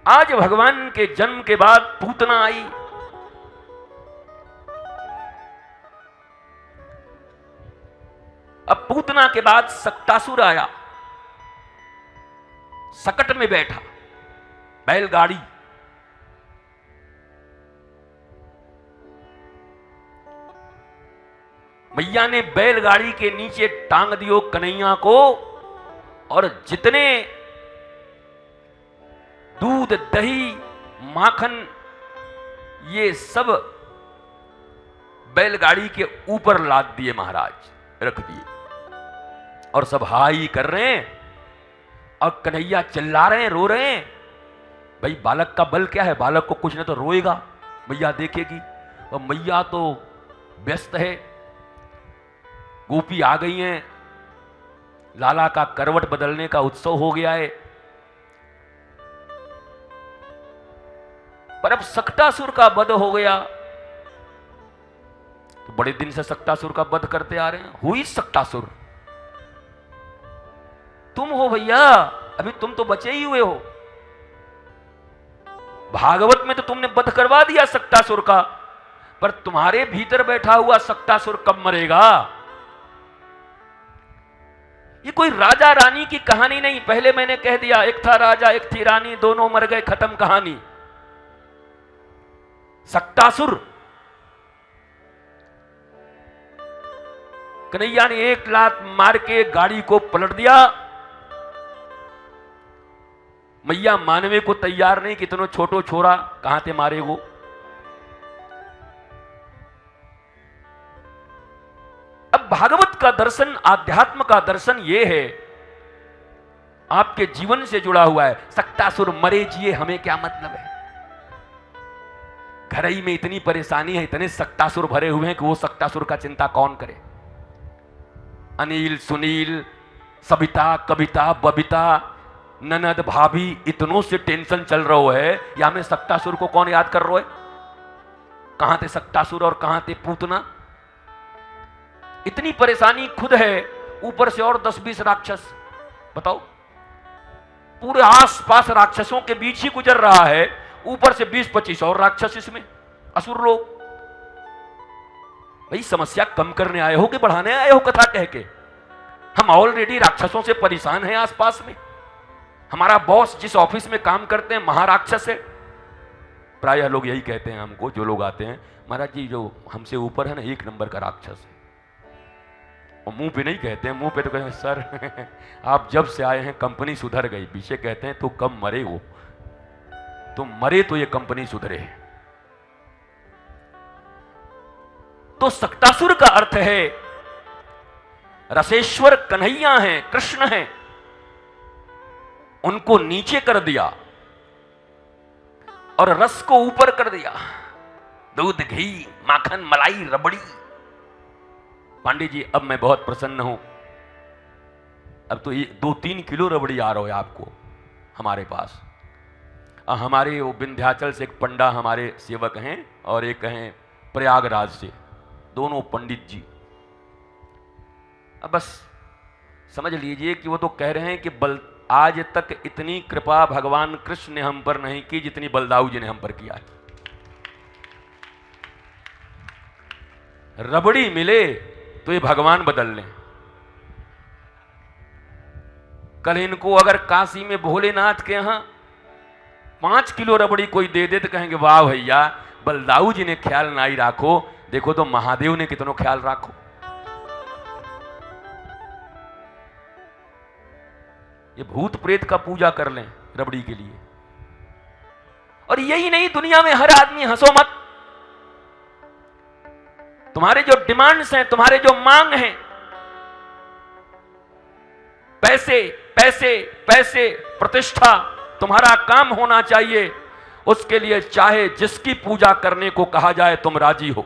आज भगवान के जन्म के बाद पूतना आई। अब पूतना के बाद सक्तासुर आया, सकट में बैठा, बैलगाड़ी। मैया ने बैलगाड़ी के नीचे टांग दियो कन्हैया को, और जितने दूध, दही, माखन ये सब बैलगाड़ी के ऊपर लाद दिए महाराज, रख दिए, और सब हाई कर रहे हैं। और कन्हैया चिल्ला रहे हैं, रो रहे हैं। भाई बालक का बल क्या है, बालक को कुछ नहीं तो रोएगा, मैया देखेगी। और मैया तो व्यस्त है, गोपी आ गई हैं, लाला का करवट बदलने का उत्सव हो गया है। पर अब सक्तासुर का वध हो गया, तो बड़े दिन से सक्तासुर का वध करते आ रहे हैं। हुई सक्तासुर तुम हो भैया, अभी तुम तो बचे ही हुए हो। भागवत में तो तुमने वध करवा दिया सक्तासुर का, पर तुम्हारे भीतर बैठा हुआ सक्तासुर कब मरेगा? ये कोई राजा रानी की कहानी नहीं। पहले मैंने कह दिया, एक था राजा एक थी रानी, दोनों मर गए, खत्म कहानी। सक्तासुर, कन्हैया ने एक लात मार के गाड़ी को पलट दिया। मैया मानवे को तैयार नहीं कि इतनो छोटो छोरा कहां ते मारे वो। अब भागवत का दर्शन, आध्यात्म का दर्शन ये है, आपके जीवन से जुड़ा हुआ है। सक्तासुर मरे जिए हमें क्या मतलब है? घर ही में इतनी परेशानी है, इतने सक्तासुर भरे हुए हैं कि वो सक्तासुर का चिंता कौन करे। अनिल, सुनील, सबिता, कविता, बबिता, ननद, भाभी, इतनों से टेंशन चल रहा है, या में सक्तासुर को कौन याद कर रहा है? कहां थे सक्तासुर और कहां थे पूतना? इतनी परेशानी खुद है, ऊपर से और 10-20 राक्षस। बताओ, पूरे आसपास राक्षसों के बीच ही गुजर रहा है, ऊपर से 20-25 और राक्षस इसमें, असुर लोग। भाई समस्या कम करने आए हो कि बढ़ाने आए हो कथा कह के? हम ऑलरेडी राक्षसों से परेशान हैं आसपास में। हमारा बॉस जिस ऑफिस में काम करते हैं महाराक्षस है। प्रायः लोग यही कहते हैं हमको, जो लोग आते हैं, महाराज जी जो हमसे ऊपर है ना, 1 नंबर का राक्षस है। और मुंह पे नहीं कहते हैं, मुंह पे तो कहते हैं सर आप जब से आए हैं कंपनी सुधर गई। पीछे कहते हैं तो कब मरे हो, तो मरे तो ये कंपनी सुधरे। तो सक्तासुर का अर्थ है रसेश्वर कन्हैया हैं, कृष्ण हैं, उनको नीचे कर दिया और रस को ऊपर कर दिया। दूध, घी, माखन, मलाई, रबड़ी। पांडे जी अब मैं बहुत प्रसन्न हूं, अब तो 2-3 किलो रबड़ी आ रहा है आपको हमारे पास। हमारे वो विंध्याचल से एक पंडा हमारे सेवक हैं, और एक हैं प्रयागराज से, दोनों पंडित जी। अब बस समझ लीजिए कि वो तो कह रहे हैं कि आज तक इतनी कृपा भगवान कृष्ण ने हम पर नहीं की जितनी बलदाऊ जी ने हम पर किया है। रबड़ी मिले तो ये भगवान बदल लें। कल इनको अगर काशी में भोलेनाथ के यहां 5 किलो रबड़ी कोई दे दे तो कहेंगे वाह भैया, बलदाऊ जी ने ख्याल ना ही राखो, देखो तो महादेव ने कितनो ख्याल राखो। ये भूत प्रेत का पूजा कर लें रबड़ी के लिए। और यही नहीं, दुनिया में हर आदमी, हंसो मत, तुम्हारे जो डिमांड्स हैं, तुम्हारे जो मांग हैं, पैसे पैसे पैसे, प्रतिष्ठा, तुम्हारा काम होना चाहिए, उसके लिए चाहे जिसकी पूजा करने को कहा जाए तुम राजी हो?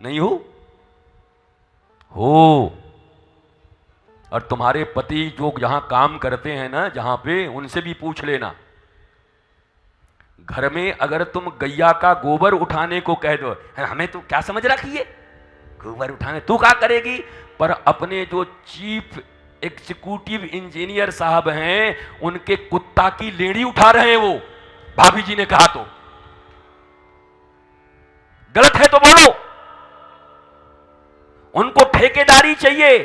नहीं हो? और तुम्हारे पति जो जहां काम करते हैं ना, जहां पे, उनसे भी पूछ लेना। घर में अगर तुम गैया का गोबर उठाने को कह दो, हमें तो क्या समझ रखी है, गोबर उठाने तू क्या करेगी, पर अपने जो चीफ एग्जीक्यूटिव इंजीनियर साहब हैं, उनके कुत्ता की लेड़ी उठा रहे हैं वो। भाभी जी ने कहा तो गलत है तो बोलो। उनको ठेकेदारी चाहिए,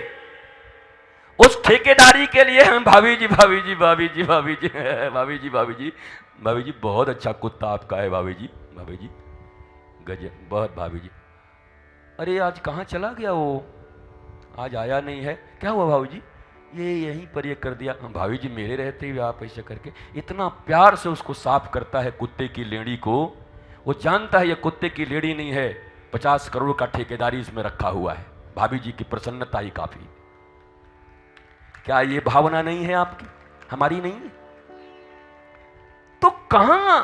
उस ठेकेदारी के लिए हम भाभी जी भाभी जी भाभी जी भाभी जी भाभी जी भाभी जी भाभी जी बहुत अच्छा कुत्ता आपका है भाभी जी गजब बहुत भाभी जी। अरे आज कहाँ चला गया वो, आज आया नहीं है, क्या हुआ भाभी जी? ये यहीं पर ये कर दिया। भाभी जी मेरे रहते हुए आप ऐसे करके, इतना प्यार से उसको साफ करता है कुत्ते की लेड़ी को। वो जानता है ये कुत्ते की लेड़ी नहीं है, 50 करोड़ का ठेकेदारी इसमें रखा हुआ है। भाभी जी की प्रसन्नता ही काफी। क्या ये भावना नहीं है आपकी, हमारी नहीं है? तो कहां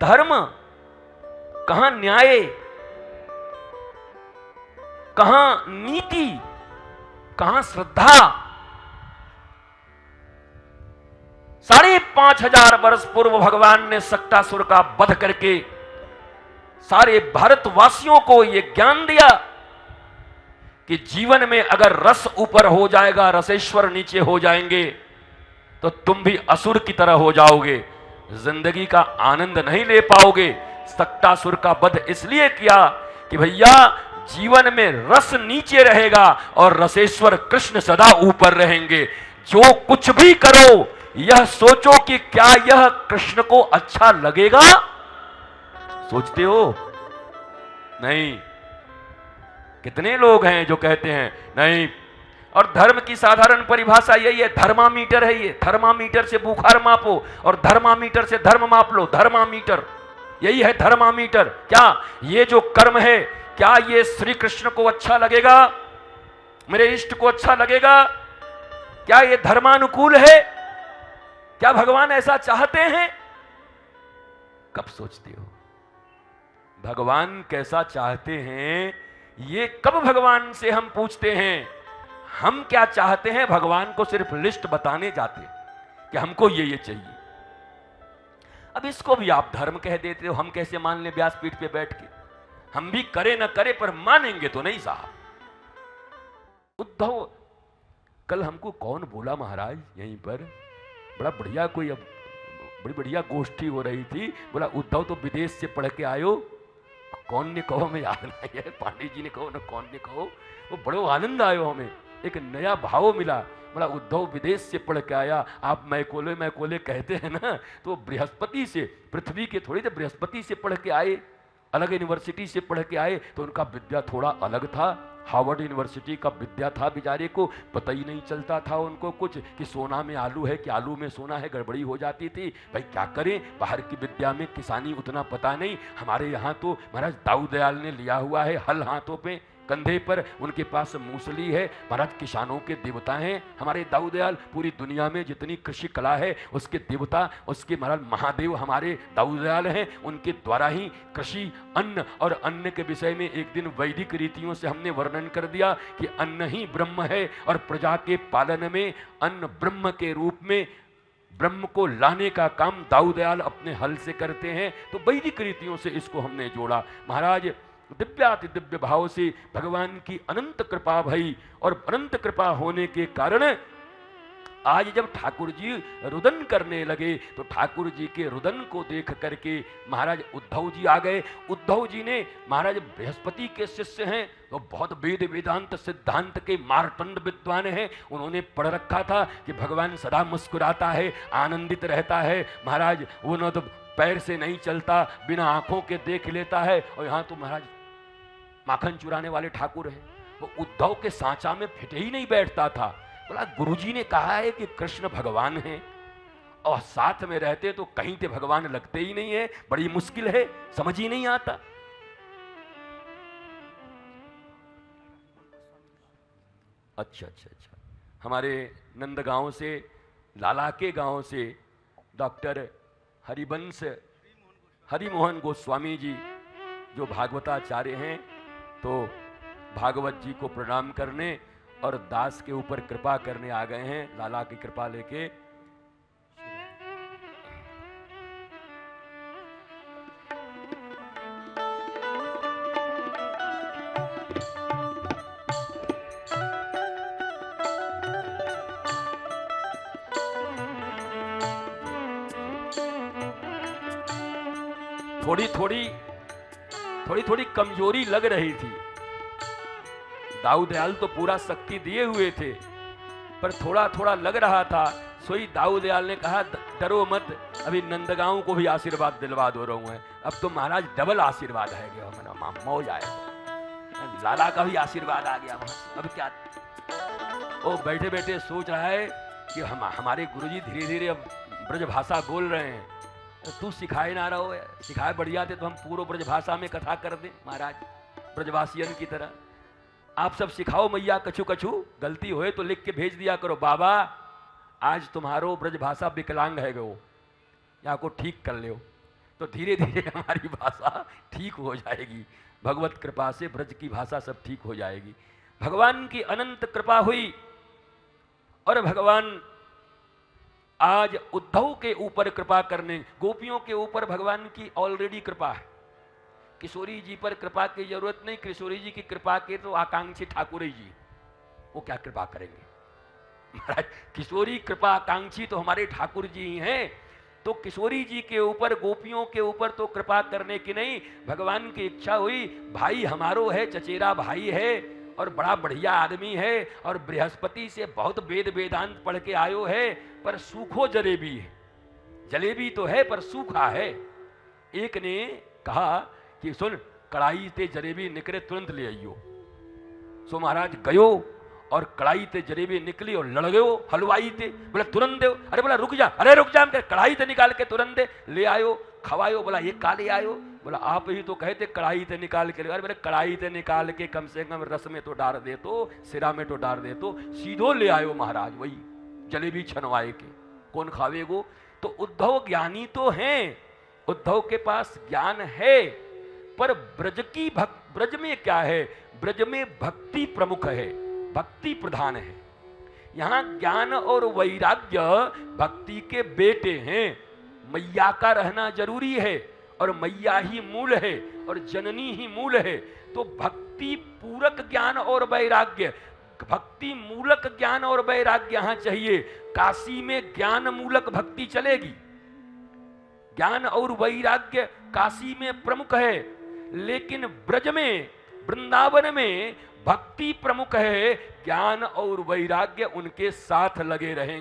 धर्म, कहां न्याय, कहां नीति, कहां श्रद्धा? 5,500 वर्ष पूर्व भगवान ने सक्टासुर का वध करके सारे भारतवासियों को यह ज्ञान दिया कि जीवन में अगर रस ऊपर हो जाएगा, रसेश्वर नीचे हो जाएंगे, तो तुम भी असुर की तरह हो जाओगे, जिंदगी का आनंद नहीं ले पाओगे। सक्टासुर का वध इसलिए किया कि भैया जीवन में रस नीचे रहेगा और रसेश्वर कृष्ण सदा ऊपर रहेंगे। जो कुछ भी करो यह सोचो कि क्या यह कृष्ण को अच्छा लगेगा। सोचते हो? नहीं। कितने लोग हैं जो कहते हैं नहीं। और धर्म की साधारण परिभाषा यही है, थर्मामीटर है ये। थर्मामीटर से बुखार मापो और थर्मामीटर से धर्म माप लो। थर्मामीटर यही है, थर्मामीटर। क्या ये जो कर्म है, क्या ये श्री कृष्ण को अच्छा लगेगा, मेरे इष्ट को अच्छा लगेगा? क्या ये धर्मानुकूल है? क्या भगवान ऐसा चाहते हैं? कब सोचते हो भगवान कैसा चाहते हैं? ये कब भगवान से हम पूछते हैं? हम क्या चाहते हैं भगवान को सिर्फ लिस्ट बताने जाते कि हमको ये चाहिए। अब इसको भी आप धर्म कह देते हो, हम कैसे मान ले व्यासपीठ पे बैठ के? हम भी करे ना करे पर मानेंगे तो नहीं साहब। उद्धव, कल हमको कौन बोला महाराज यहीं पर, बड़ा बढ़िया कोई, अब बड़ी बढ़िया गोष्ठी हो रही थी, बोला उद्धव तो विदेश से पढ़ के आयो। कौन ने कहो, मैं याद नहीं है, पांडे जी ने कहो ना कौन ने कहो, वो बड़ो आनंद आयो, हमें एक नया भाव मिला। बड़ा उद्धव विदेश से पढ़ के आया। आप मैकोले कहते हैं ना, तो बृहस्पति से, पृथ्वी के थोड़ी थे, बृहस्पति से पढ़ के आए, अलग यूनिवर्सिटी से पढ़ के आए, तो उनका विद्या थोड़ा अलग था। हार्वर्ड यूनिवर्सिटी का विद्या था, बेचारे को पता ही नहीं चलता था उनको कुछ कि सोना में आलू है कि आलू में सोना है, गड़बड़ी हो जाती थी। भाई क्या करें, बाहर की विद्या में किसानी उतना पता नहीं। हमारे यहाँ तो महाराज दाऊ दयाल ने लिया हुआ है हल हाथों पे, कंधे पर, उनके पास मूसली है। महाराज किसानों के देवता हैं हमारे दाऊ दयाल। पूरी दुनिया में जितनी कृषि कला है उसके देवता, उसके महाराज महादेव हमारे दाऊ दयाल हैं। उनके द्वारा ही कृषि, अन्न और अन्न के विषय में एक दिन वैदिक रीतियों से हमने वर्णन कर दिया कि अन्न ही ब्रह्म है और प्रजा के पालन में अन्न ब्रह्म के रूप में ब्रह्म को लाने का काम दाऊ दयाल अपने हल से करते हैं। तो वैदिक रीतियों से इसको हमने जोड़ा। महाराज दिव्याति दिव्य भाव से भगवान की अनंत कृपा भई, और अनंत कृपा होने के कारण आज जब ठाकुर जी रुदन करने लगे तो ठाकुर जी के रुदन को देख करके महाराज उद्धव जी आ गए। उद्धव जी ने, महाराज बृहस्पति के शिष्य हैं तो बहुत वेद वेदांत सिद्धांत के मार्तंड विद्वान हैं। उन्होंने पढ़ रखा था कि भगवान सदा मुस्कुराता है, आनंदित रहता है। महाराज वो न तो पैर से नहीं चलता, बिना आंखों के देख लेता है। और यहाँ तो महाराज माखन चुराने वाले ठाकुर हैं। वो उद्धव के सांचा में फिटे ही नहीं बैठता था। बोला गुरुजी ने कहा है कि कृष्ण भगवान हैं और साथ में रहते तो कहीं ते भगवान लगते ही नहीं है, बड़ी मुश्किल है, समझ ही नहीं आता। अच्छा, हमारे नंदगांव से, लाला के गांव से डॉक्टर हरिमोहन गोस्वामी जी जो भागवताचार्य हैं, तो भागवत जी को प्रणाम करने और दास के ऊपर कृपा करने आ गए हैं, लाला की कृपा लेके। थोड़ी थोड़ी कमजोरी लग रही थी। दाऊद दयाल तो पूरा शक्ति दिए हुए थे, पर थोड़ा थोड़ा लग रहा था। सोई दाऊद दयाल ने कहा डरो मत, अभी नंदगांव को भी आशीर्वाद दिलवा दो रहा हूं। अब तो महाराज डबल आशीर्वाद है गया, मैंने मौज आया, लाला का भी आशीर्वाद आ गया वहां से। अब क्या वो बैठे बैठे सोच रहा है कि हमारे गुरुजी धीरे धीरे अब ब्रज भाषा बोल रहे हैं, तो तू सिखाए ना रहो, सिखाए बढ़ जाते तो हम पूर्व ब्रज भाषा में कथा कर दें महाराज, ब्रजवासियन की तरह। आप सब सिखाओ मैया कछु कछु, गलती होए तो लिख के भेज दिया करो। बाबा आज तुम्हारो ब्रज भाषा विकलांग है गो, यहाँ को ठीक कर लो, तो धीरे धीरे हमारी भाषा ठीक हो जाएगी। भगवत कृपा से ब्रज की भाषा सब ठीक हो जाएगी। भगवान की अनंत कृपा हुई और भगवान आज उद्धव के ऊपर कृपा करने, गोपियों के ऊपर भगवान की ऑलरेडी कृपा है। किशोरी जी पर कृपा की जरूरत नहीं, किशोरी जी की कृपा के तो आकांक्षी ठाकुर जी, वो क्या कृपा करेंगे महाराज। किशोरी कृपा आकांक्षी तो हमारे ठाकुर जी ही हैं, तो किशोरी जी के ऊपर, गोपियों के ऊपर तो कृपा करने की नहीं, भगवान की इच्छा हुई। भाई हमारो है, चचेरा भाई है और बड़ा बढ़िया आदमी है और बृहस्पति से बहुत वेद वेदांत पढ़ के आयो है, पर सूखो जलेबी है। जलेबी तो है पर सूखा है। एक ने कहा कि सुन, कढ़ाई ते जलेबी निकले तुरंत ले आइयो। सो महाराज गयो और कढ़ाई ते जलेबी निकली और लड़ गयो हलवाई ते, बोला तुरंत दे। अरे बोला रुक जा, अरे रुक जा, कढ़ाई ते निकाल के तुरंत दे। ले आयो, खवायो। बोला ये काले आयो, बोला आप ही तो कहते कढ़ाई ते निकाल के ले। अरे बोले कढ़ाई ते निकाल के कम से कम रस में तो डाल दे, तो सिरा में तो डाल दे, तो सीधो ले आयो महाराज वही जलेबी छनवाए के, कौन खावेगो। तो उद्धव ज्ञानी तो हैं, उद्धव के पास ज्ञान है, पर ब्रज में क्या है, ब्रज में भक्ति प्रमुख है, भक्ति प्रधान है। यहां ज्ञान और वैराग्य भक्ति के बेटे हैं। मैया का रहना जरूरी है और मैया ही मूल है और जननी ही मूल है। तो भक्ति पूरक ज्ञान और वैराग्य, भक्ति मूलक ज्ञान और वैराग्य यहां चाहिए। काशी में ज्ञान मूलक भक्ति चलेगी, ज्ञान और वैराग्य काशी में प्रमुख है, लेकिन ब्रज में, वृंदावन में भक्ति प्रमुख है, ज्ञान और वैराग्य उनके साथ लगे रहेंगे।